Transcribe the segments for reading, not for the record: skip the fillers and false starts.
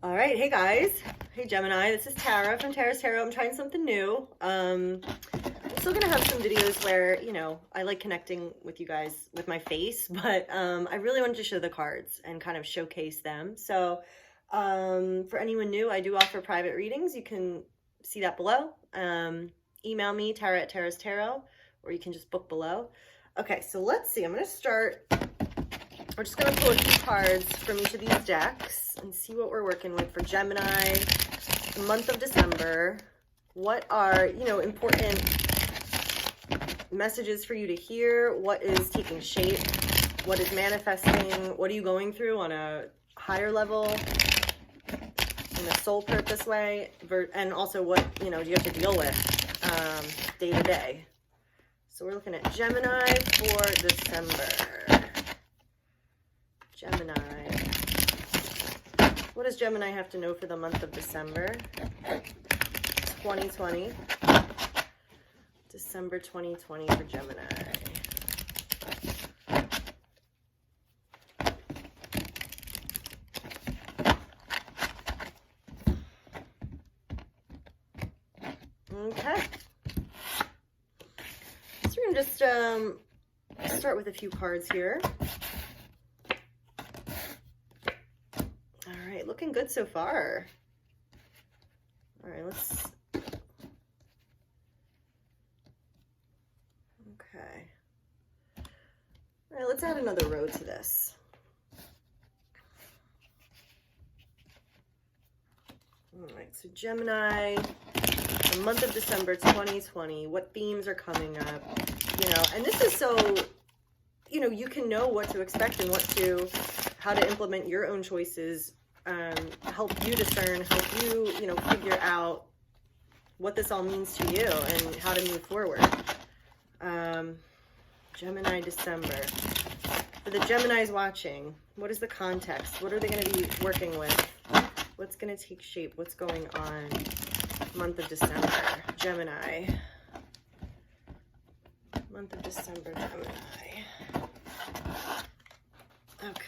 All right, hey guys. Hey Gemini, this is Tara from Tara's Tarot. I'm trying something new. I'm still gonna have some videos where, I like connecting with you guys with my face, but I really wanted to show the cards and kind of showcase them. So for anyone new, I do offer private readings. You can see that below. Email me, Tara at Tara's Tarot, or you can just book below. Okay, so let's see. I'm gonna start. We're just going to pull a few cards from each of these decks and see what we're working with for Gemini, the month of December. What are, important messages for you to hear? What is taking shape? What is manifesting? What are you going through on a higher level, in a soul purpose way? And also what, do you have to deal with day to day? So we're looking at Gemini for December. Gemini. What does Gemini have to know for the month of December 2020? December 2020 for Gemini. Okay. So we're going to just start with a few cards here. Looking good so far. All right, okay. All right, let's add another row to this. All right, so Gemini, the month of December 2020, what themes are coming up? And this is so, you can know what to expect and how to implement your own choices, help you discern, help you, figure out what this all means to you and how to move forward. Gemini December. For the Geminis watching, what is the context? What are they going to be working with? What's going to take shape? What's going on? Month of December, Gemini. Month of December, Gemini. Okay.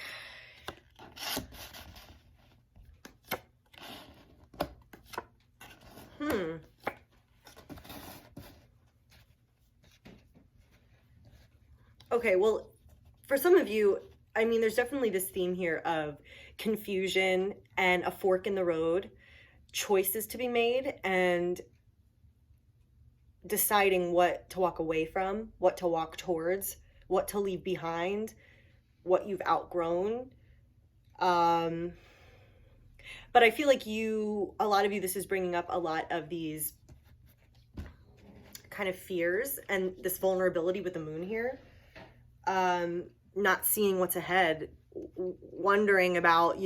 Okay, well, for some of you, there's definitely this theme here of confusion and a fork in the road, choices to be made, and deciding what to walk away from, what to walk towards, what to leave behind, what you've outgrown. But I feel like a lot of you, this is bringing up a lot of these kind of fears and this vulnerability with the moon here. Not seeing what's ahead, wondering about,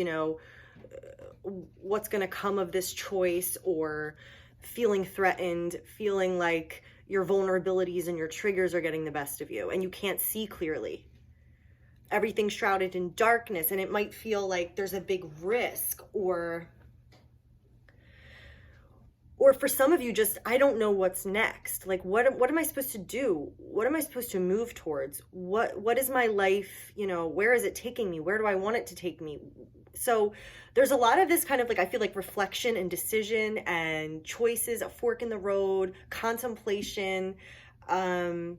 what's going to come of this choice, or feeling threatened, feeling like your vulnerabilities and your triggers are getting the best of you and you can't see clearly. Everything's shrouded in darkness, and it might feel like there's a big risk, or for some of you, just, I don't know what's next. Like, what am I supposed to do? What am I supposed to move towards? What is my life? Where is it taking me? Where do I want it to take me? So there's a lot of this kind of, like, I feel like reflection and decision and choices, a fork in the road, contemplation, and,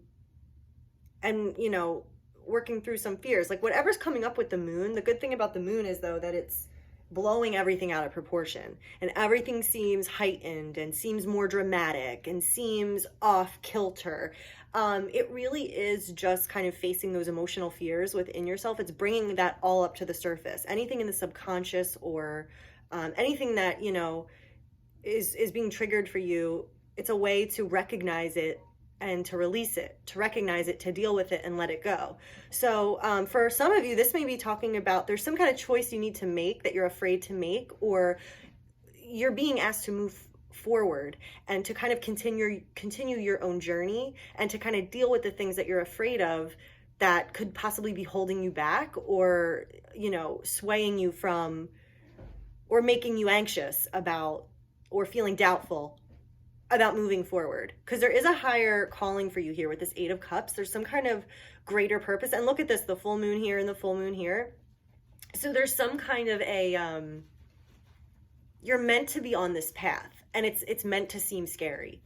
working through some fears. Like, whatever's coming up with the moon, the good thing about the moon is, though, that it's blowing everything out of proportion, and everything seems heightened and seems more dramatic and seems off kilter. It really is just kind of facing those emotional fears within yourself. It's bringing that all up to the surface. Anything in the subconscious, or anything that, is being triggered for you, it's a way to recognize it and to release it, to recognize it, to deal with it and let it go. So for some of you, this may be talking about there's some kind of choice you need to make that you're afraid to make, or you're being asked to move forward and to kind of continue your own journey, and to kind of deal with the things that you're afraid of that could possibly be holding you back, or, swaying you from, or making you anxious about, or feeling doubtful about moving forward. Because there is a higher calling for you here with this Eight of Cups. There's some kind of greater purpose. And look at this, the full moon here and the full moon here. So there's some kind of a you're meant to be on this path, and it's meant to seem scary,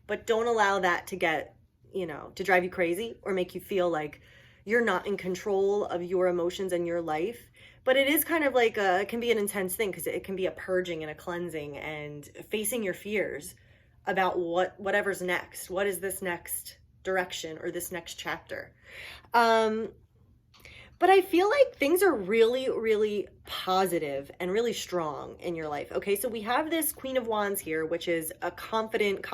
but don't allow that to get, to drive you crazy or make you feel like you're not in control of your emotions and your life. But it is kind of like it can be an intense thing, because it can be a purging and a cleansing and facing your fears about whatever's next. What is this next direction or this next chapter? But I feel like things are really, really positive and really strong in your life. Okay, so we have this Queen of Wands here, which is a confident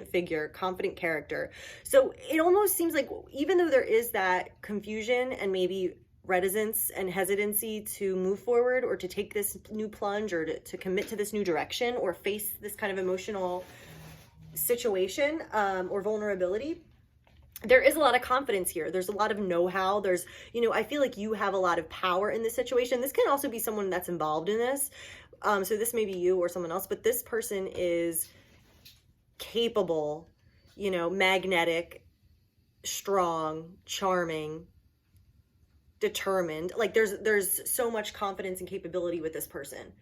figure, confident character. So it almost seems like, even though there is that confusion and maybe reticence and hesitancy to move forward or to take this new plunge or to commit to this new direction or face this kind of emotional situation or vulnerability, there is a lot of confidence here. There's a lot of know-how. There's, I feel like you have a lot of power in this situation. This can also be someone that's involved in this. So this may be you or someone else, but this person is capable, magnetic, strong, charming, determined. Like there's so much confidence and capability with this person.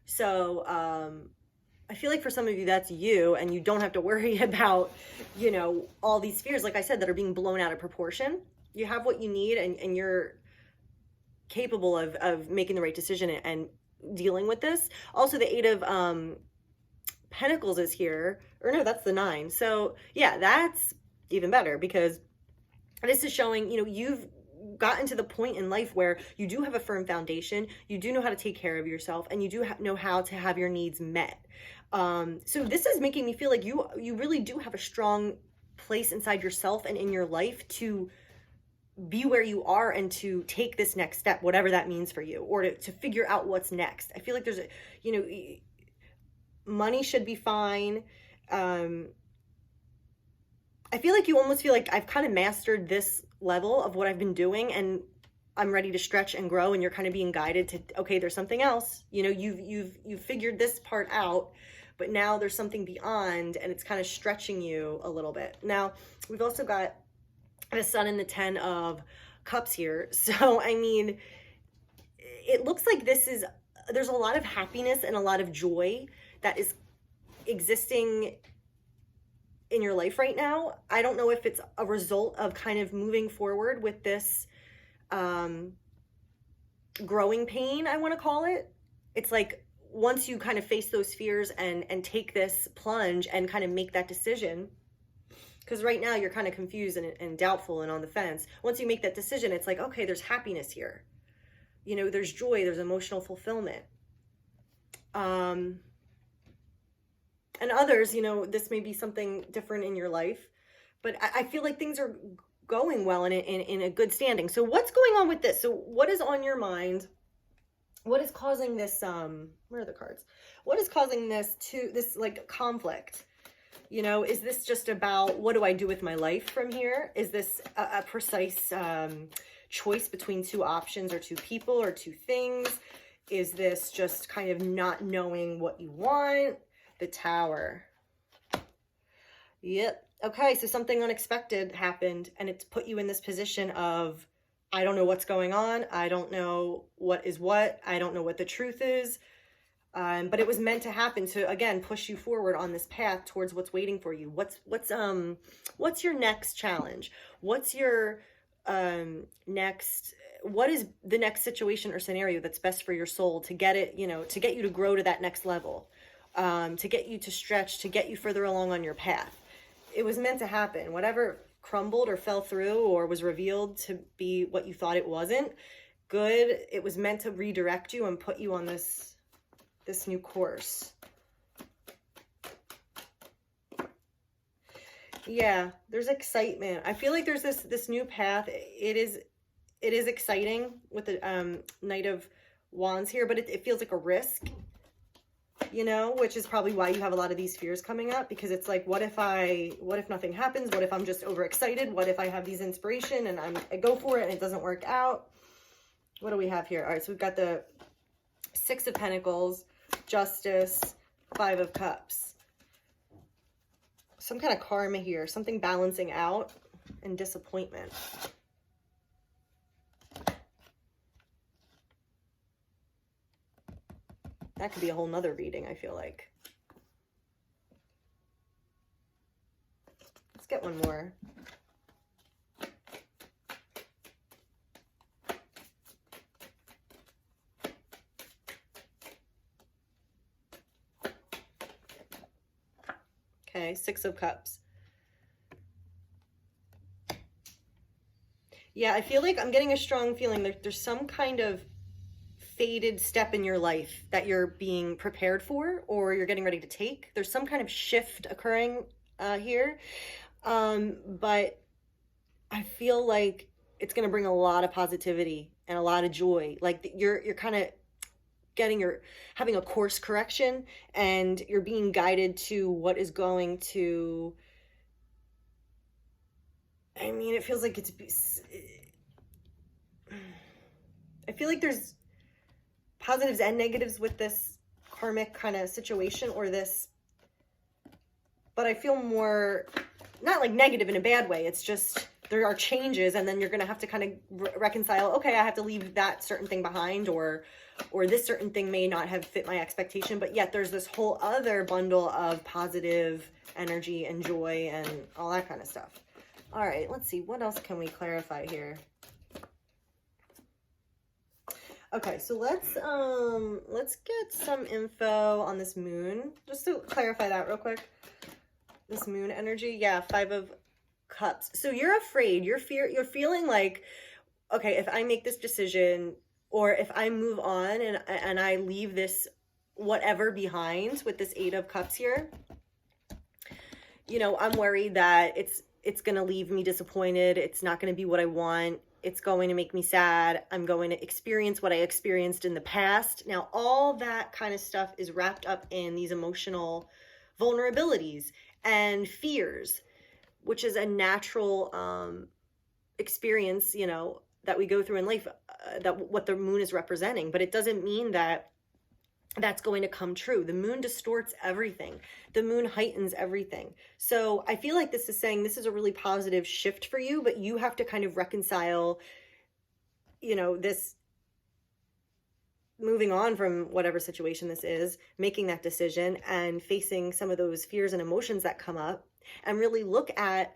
So, I feel like for some of you, that's you, and you don't have to worry about, all these fears, like I said, that are being blown out of proportion. You have what you need, and you're capable of making the right decision and dealing with this. Also, the 8 of Pentacles is here, or no, that's the 9. So yeah, that's even better, because this is showing, you've gotten to the point in life where you do have a firm foundation, you do know how to take care of yourself, and you do know how to have your needs met. So this is making me feel like you really do have a strong place inside yourself and in your life to be where you are and to take this next step, whatever that means for you, or to figure out what's next. I feel like there's money should be fine. I feel like you almost feel like I've kind of mastered this level of what I've been doing, and I'm ready to stretch and grow, and you're kind of being guided to, okay, there's something else. You've figured this part out, but now there's something beyond, and it's kind of stretching you a little bit. Now, we've also got the Sun and the 10 of Cups here. So, I mean, it looks like there's a lot of happiness and a lot of joy that is existing in your life right now. I don't know if it's a result of kind of moving forward with this growing pain, I want to call it. It's like once you kind of face those fears and take this plunge and kind of make that decision, because right now you're kind of confused and doubtful and on the fence. Once you make that decision, it's like, okay, there's happiness here. There's joy, there's emotional fulfillment. And others, this may be something different in your life, but I feel like things are going well in a good standing. So what's going on with this? So what is on your mind? What is causing this, where are the cards? What is causing this like conflict? Is this just about, what do I do with my life from here? Is this a precise choice between 2 options or 2 people or 2 things? Is this just kind of not knowing what you want? The Tower. Yep. Okay, so something unexpected happened, and it's put you in this position of, I don't know what's going on. I don't know what is what. I don't know what the truth is. But it was meant to happen to, again, push you forward on this path towards what's waiting for you. What's your next challenge? What's your what is the next situation or scenario that's best for your soul to get it, to get you to grow to that next level, to get you to stretch, to get you further along on your path. It was meant to happen. Whatever crumbled or fell through or was revealed to be what you thought it wasn't good, it was meant to redirect you and put you on this new course. Yeah, there's excitement. I feel like there's this new path. It is exciting with the Knight of Wands here, but it feels like a risk, which is probably why you have a lot of these fears coming up, because it's like, what if nothing happens? What if I'm just overexcited? What if I have these inspiration and I go for it and it doesn't work out? What do we have here? All right, so we've got the 6 of Pentacles, Justice, 5 of Cups. Some kind of karma here, something balancing out, and disappointment. that could be a whole nother reading, I feel like. Let's get one more. Okay, Six of Cups. Yeah, I feel like I'm getting a strong feeling there's some kind of fated step in your life that you're being prepared for, or you're getting ready to take. There's some kind of shift occurring here. But I feel like it's going to bring a lot of positivity and a lot of joy. Like you're kind of having a course correction, and you're being guided to what is going to, I mean, it feels like I feel like there's positives and negatives with this karmic kind of situation, or this, but I feel more, not like negative in a bad way. It's just, there are changes, and then you're going to have to kind of reconcile, okay, I have to leave that certain thing behind, or this certain thing may not have fit my expectation, but yet there's this whole other bundle of positive energy and joy and all that kind of stuff. All right, let's see, what else can we clarify here? Okay, so let's get some info on this moon, just to clarify that real quick. This moon energy, yeah, Five of Cups. So you're afraid, you're feeling like, okay, if I make this decision, or if I move on and I leave this whatever behind with this Eight of Cups here, you know, I'm worried that it's going to leave me disappointed. It's not going to be what I want. It's going to make me sad. I'm going to experience what I experienced in the past. Now, all that kind of stuff is wrapped up in these emotional vulnerabilities and fears, which is a natural experience, you know, that we go through in life, that what the moon is representing. But it doesn't mean that that's going to come true. The moon distorts everything. The moon heightens everything. So I feel like this is saying this is a really positive shift for you, but you have to kind of reconcile, you know, this moving on from whatever situation this is, making that decision and facing some of those fears and emotions that come up, and really look at,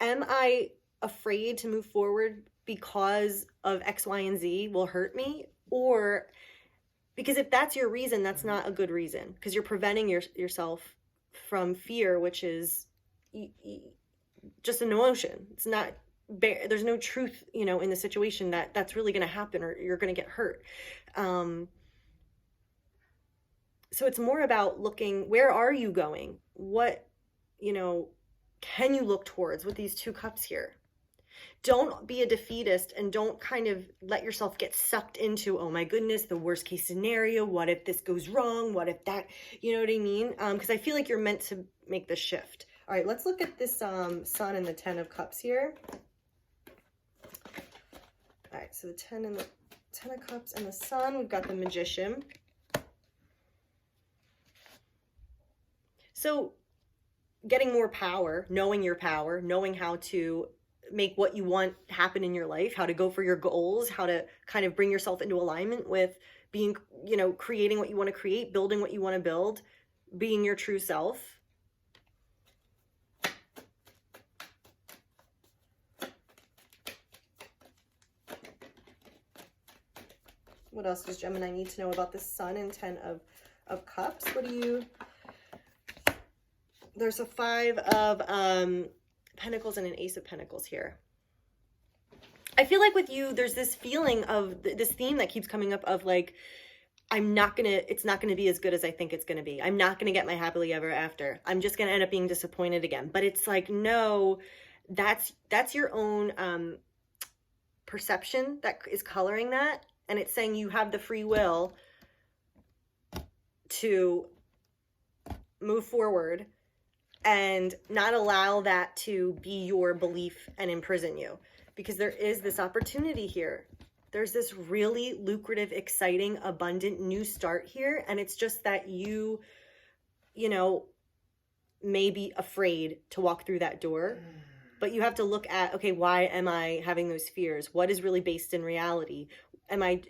am I afraid to move forward because of X, Y, and Z will hurt me? Or, because if that's your reason, that's not a good reason, because you're preventing yourself from fear, which is just an emotion. It's not, there's no truth, you know, in the situation that's really going to happen, or you're going to get hurt. So it's more about looking, where are you going? What, you know, can you look towards with these Two Cups here? Don't be a defeatist, and don't kind of let yourself get sucked into, oh my goodness, the worst case scenario. What if this goes wrong? What if that, you know what I mean? Because I feel like you're meant to make the shift. All right, let's look at this Sun and the Ten of Cups here. All right, so the Ten of Cups and the Sun, we've got the Magician. So getting more power, knowing your power, knowing how to make what you want happen in your life, how to go for your goals, how to kind of bring yourself into alignment with being, you know, creating what you want to create, building what you want to build, being your true self. What else does Gemini need to know about the Sun and Ten of Cups? What do you... There's a Five of Pentacles and an Ace of Pentacles here. I feel like with you, there's this feeling of this theme that keeps coming up of like, it's not gonna be as good as I think it's gonna be. I'm not gonna get my happily ever after. I'm just gonna end up being disappointed again. But it's like, no, that's your own perception that is coloring that. And it's saying you have the free will to move forward and not allow that to be your belief and imprison you, because there is this opportunity here. There's this really lucrative, exciting, abundant new start here. And it's just that you know, may be afraid to walk through that door. But you have to look at, okay, why am I having those fears? What is really based in reality? Am I,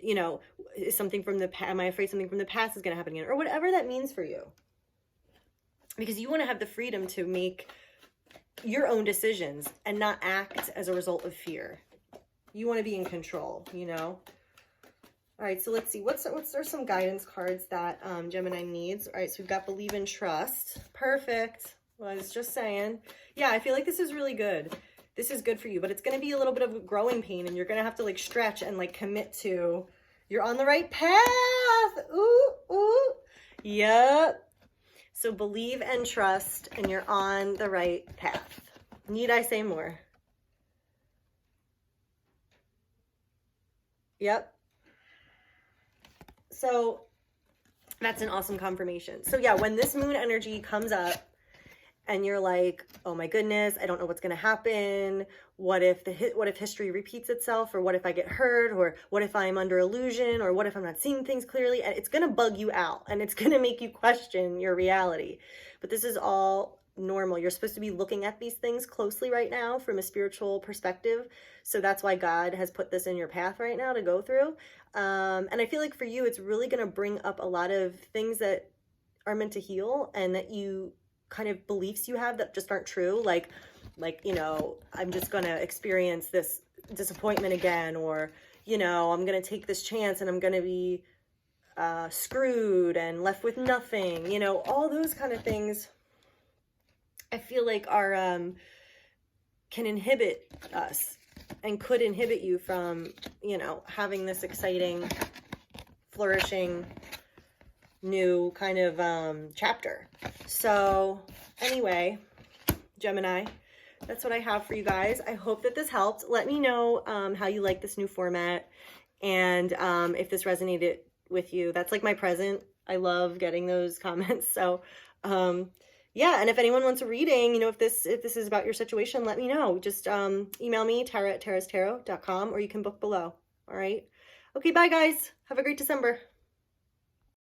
is something from the past, am I afraid something from the past is going to happen again? Or whatever that means for you. Because you want to have the freedom to make your own decisions and not act as a result of fear. You want to be in control, All right, so let's see. What's there some guidance cards that Gemini needs? All right, so we've got believe and trust. Perfect. Well, I was just saying. Yeah, I feel like this is really good. This is good for you, but it's going to be a little bit of growing pain, and you're going to have to like stretch and like commit to you're on the right path. Ooh. Yep. So believe and trust, and you're on the right path. Need I say more? Yep. So that's an awesome confirmation. So yeah, when this moon energy comes up and you're like, oh my goodness, I don't know what's going to happen. What if history repeats itself? Or what if I get hurt? Or what if I'm under illusion? Or what if I'm not seeing things clearly? And it's going to bug you out, and it's going to make you question your reality. But this is all normal. You're supposed to be looking at these things closely right now from a spiritual perspective. So that's why God has put this in your path right now to go through. And I feel like for you, it's really going to bring up a lot of things that are meant to heal, and that you kind of beliefs you have that just aren't true. Like, I'm just going to experience this disappointment again, or, I'm going to take this chance and I'm going to be screwed and left with nothing, all those kind of things I feel like are, can inhibit us and could inhibit you from, having this exciting, flourishing, new kind of chapter. So anyway, Gemini, that's what I have for you guys. I hope that this helped. Let me know how you like this new format, and if this resonated with you. That's like my present. I love getting those comments. So yeah, and if anyone wants a reading, if this is about your situation, let me know. Just email me, tara@tarastarot.com, or you can book below. All right. Okay, bye guys. Have a great December.